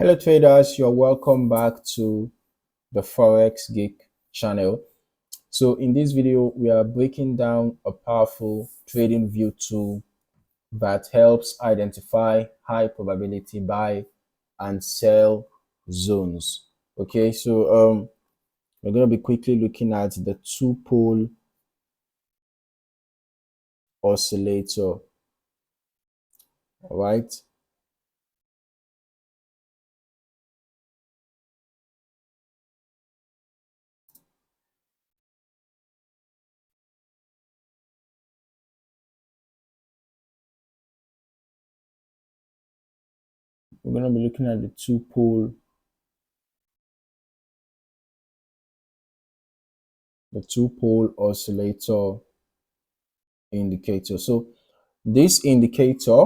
Hello traders, you're welcome back to the Forex Geek channel. So in this video, we are breaking down a powerful TradingView tool that helps identify high probability buy and sell zones. Okay, so we're going to be quickly looking at the two-pole oscillator. All right. We're going to be looking at the two-pole oscillator indicator. So this indicator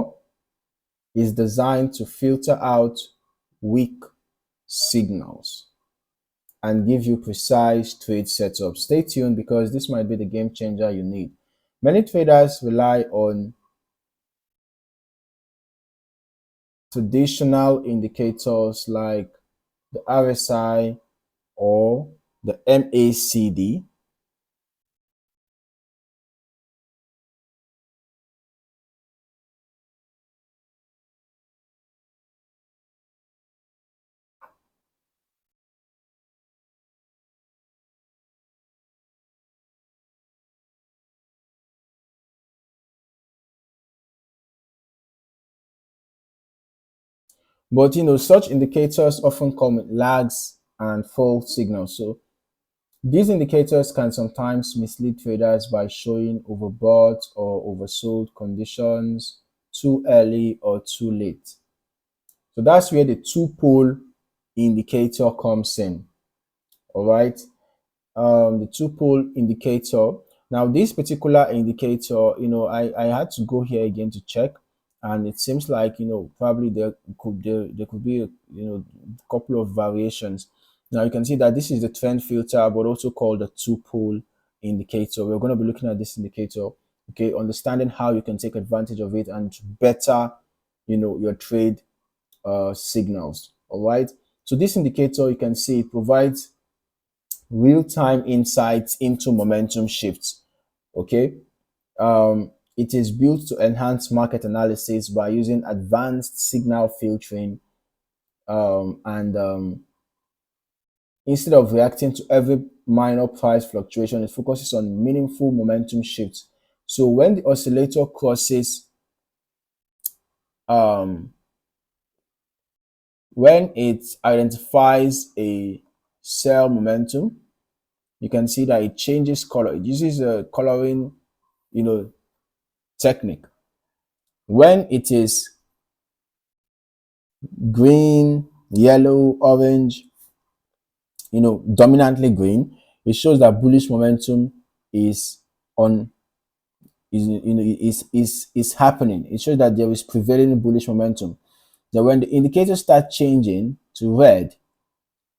is designed to filter out weak signals and give you precise trade setup. Stay tuned because this might be the game changer you need. Many traders rely on traditional indicators like the RSI or the MACD. But such indicators often come with lags and false signals. So these indicators can sometimes mislead traders by showing overbought or oversold conditions too early or too late. So that's where the two-pole indicator comes in. All right. The two-pole indicator. Now, this particular indicator, I had to go here again to check, and it seems like probably there could be a couple of variations. Now you can see that this is the trend filter, but also called the two-pole indicator. We're going to be looking at this indicator, okay, understanding how you can take advantage of it and better, your trade signals. All right. So this indicator, you can see it provides real-time insights into momentum shifts. Okay. It is built to enhance market analysis by using advanced signal filtering and instead of reacting to every minor price fluctuation, it focuses on meaningful momentum shifts. So when the oscillator crosses, when it identifies a sell momentum, you can see that it changes color. It uses a coloring, technique. When it is green, yellow, orange, dominantly green, it shows that bullish momentum is on is happening. It shows that there is prevailing bullish momentum. Then when the indicators start changing to red,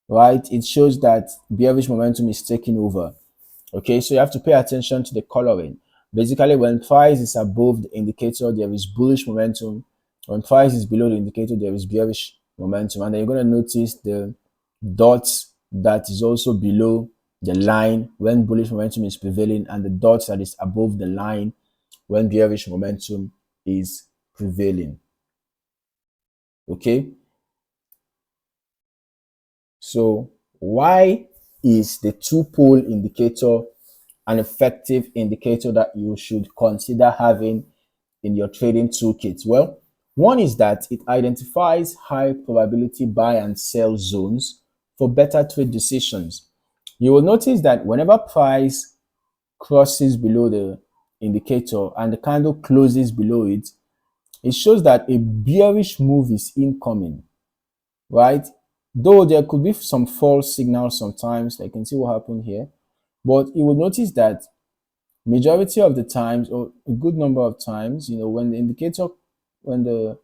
right, it shows that bearish momentum is taking over. Okay, so you have to pay attention to the coloring. Basically, when price is above the indicator, there is bullish momentum. When price is below the indicator, there is bearish momentum. And then you're going to notice the dots that is also below the line when bullish momentum is prevailing, and the dots that is above the line when bearish momentum is prevailing. Okay, so why is the two-pole indicator an effective indicator that you should consider having in your trading toolkit? Well, one is that it identifies high probability buy and sell zones for better trade decisions. You will notice that whenever price crosses below the indicator and the candle closes below it, it shows that a bearish move is incoming, right? Though there could be some false signals sometimes, I can see what happened here, but you will notice that majority of the times, or a good number of times, when the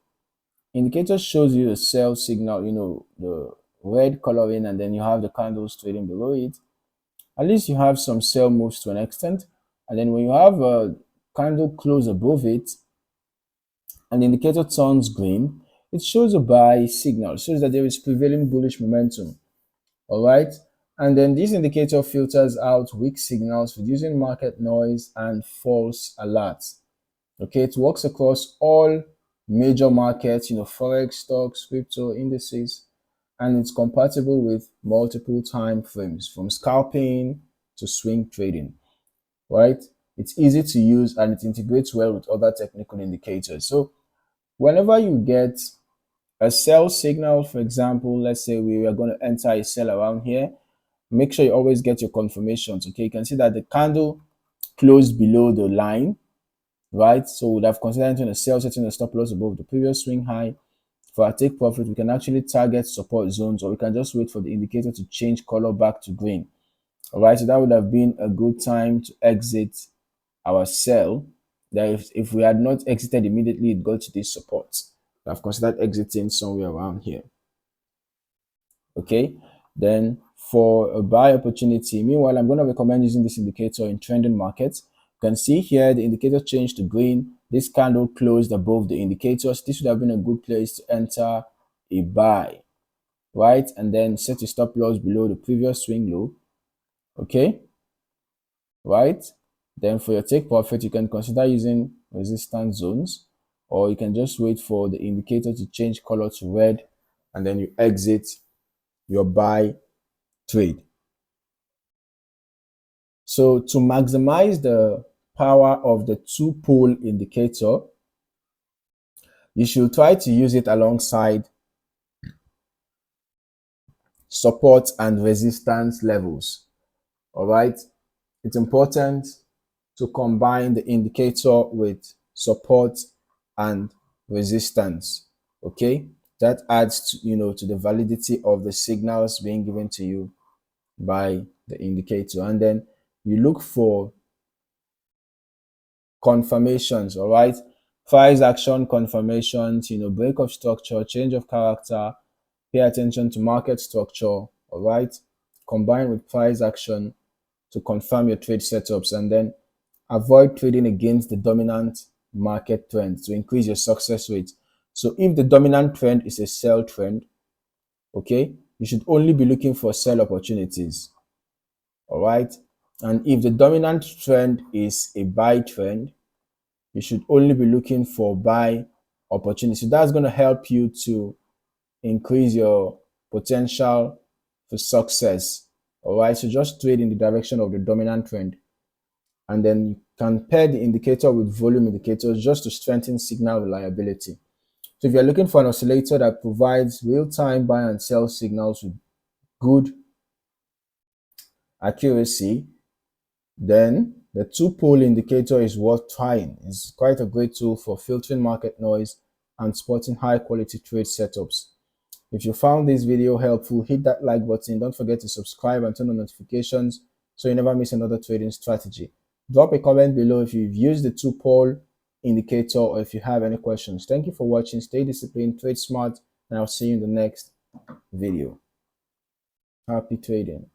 indicator shows you a sell signal, the red coloring, and then you have the candles trading below it, at least you have some sell moves to an extent. And then when you have a candle close above it and the indicator turns green, it shows a buy signal, shows that there is prevailing bullish momentum. All right. And then this indicator filters out weak signals, reducing market noise and false alerts. Okay, it works across all major markets, Forex, stocks, crypto, indices, and it's compatible with multiple time frames from scalping to swing trading, right? It's easy to use and it integrates well with other technical indicators. So whenever you get a sell signal, for example, let's say we are going to enter a sell around here, make sure you always get your confirmations. Okay, you can see that the candle closed below the line, right? So we'd have considered entering a sell, setting a stop loss above the previous swing high. For our take profit, we can actually target support zones, or we can just wait for the indicator to change color back to green. All right, so that would have been a good time to exit our sell. That if we had not exited immediately, it got to this support. I've considered exiting somewhere around here. Okay, then for a buy opportunity, meanwhile, I'm going to recommend using this indicator in trending markets. You can see here the indicator changed to green. This candle closed above the indicators. This would have been a good place to enter a buy, right? And then set a stop loss below the previous swing low. Okay, right? Then for your take profit, you can consider using resistance zones, or you can just wait for the indicator to change color to red, and then you exit your buy trade. So to maximize the power of the two-pole indicator, you should try to use it alongside support and resistance levels. All right, it's important to combine the indicator with support and resistance. Okay, that adds to, to the validity of the signals being given to you by the indicator. And then you look for confirmations. All right, price action confirmations, break of structure, change of character. Pay attention to market structure. All right, combine with price action to confirm your trade setups, and then avoid trading against the dominant market trend to increase your success rate. So if the dominant trend is a sell trend, okay, you should only be looking for sell opportunities. All right, and if the dominant trend is a buy trend, you should only be looking for buy opportunities. That's going to help you to increase your potential for success. All right, so just trade in the direction of the dominant trend, and then you can pair the indicator with volume indicators just to strengthen signal reliability. So if you're looking for an oscillator that provides real-time buy and sell signals with good accuracy, then the two-pole indicator is worth trying. It's quite a great tool for filtering market noise and spotting high-quality trade setups. If you found this video helpful, hit that like button. Don't forget to subscribe and turn on notifications so you never miss another trading strategy. Drop a comment below if you've used the two-pole indicator or if you have any questions. Thank you for watching. Stay disciplined, trade smart, and I'll see you in the next video. Happy trading.